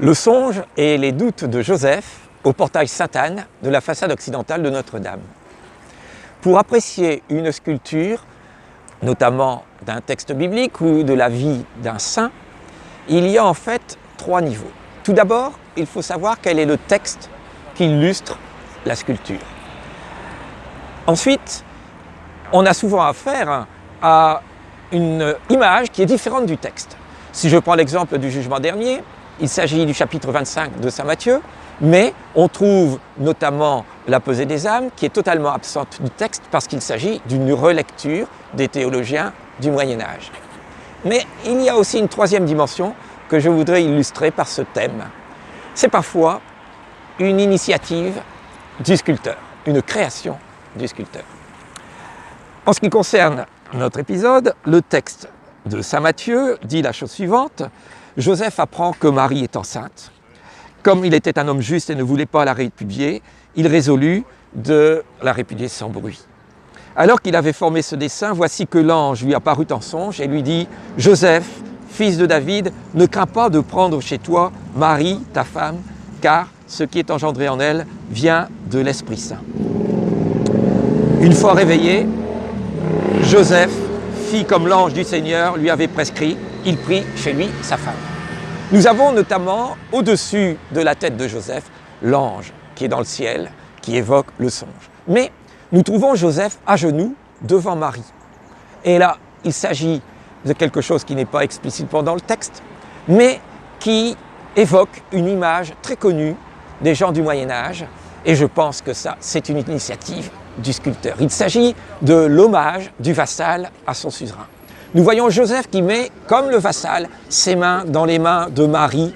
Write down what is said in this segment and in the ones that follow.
Le songe et les doutes de Joseph au portail Sainte-Anne de la façade occidentale de Notre-Dame. Pour apprécier une sculpture, notamment d'un texte biblique ou de la vie d'un saint, il y a en fait 3 niveaux. Tout d'abord, il faut savoir quel est le texte qui illustre la sculpture. Ensuite, on a souvent affaire à une image qui est différente du texte. Si je prends l'exemple du jugement dernier, il s'agit du chapitre 25 de saint Matthieu, mais on trouve notamment la pesée des âmes qui est totalement absente du texte parce qu'il s'agit d'une relecture des théologiens du Moyen-Âge. Mais il y a aussi une 3e dimension que je voudrais illustrer par ce thème. C'est parfois une initiative du sculpteur, une création du sculpteur. En ce qui concerne notre épisode, le texte de saint Matthieu dit la chose suivante: Joseph apprend que Marie est enceinte. Comme il était un homme juste et ne voulait pas la répudier, il résolut de la répudier sans bruit. Alors qu'il avait formé ce dessein, voici que l'ange lui apparut en songe et lui dit: Joseph, fils de David, ne crains pas de prendre chez toi Marie, ta femme, car ce qui est engendré en elle vient de l'Esprit Saint. Une fois réveillé, Joseph fit comme l'ange du Seigneur lui avait prescrit, il prit chez lui sa femme. Nous avons notamment au-dessus de la tête de Joseph l'ange qui est dans le ciel, qui évoque le songe. Mais nous trouvons Joseph à genoux devant Marie. Et là, il s'agit de quelque chose qui n'est pas explicitement dans le texte, mais qui évoque une image très connue des gens du Moyen-Âge. Et je pense que ça, c'est une initiative du sculpteur. Il s'agit de l'hommage du vassal à son suzerain. Nous voyons Joseph qui met, comme le vassal, ses mains dans les mains de Marie,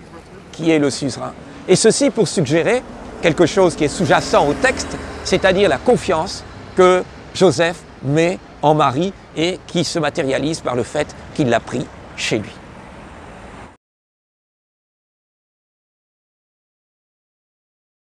qui est le suzerain. Et ceci pour suggérer quelque chose qui est sous-jacent au texte, c'est-à-dire la confiance que Joseph met en Marie et qui se matérialise par le fait qu'il l'a pris chez lui.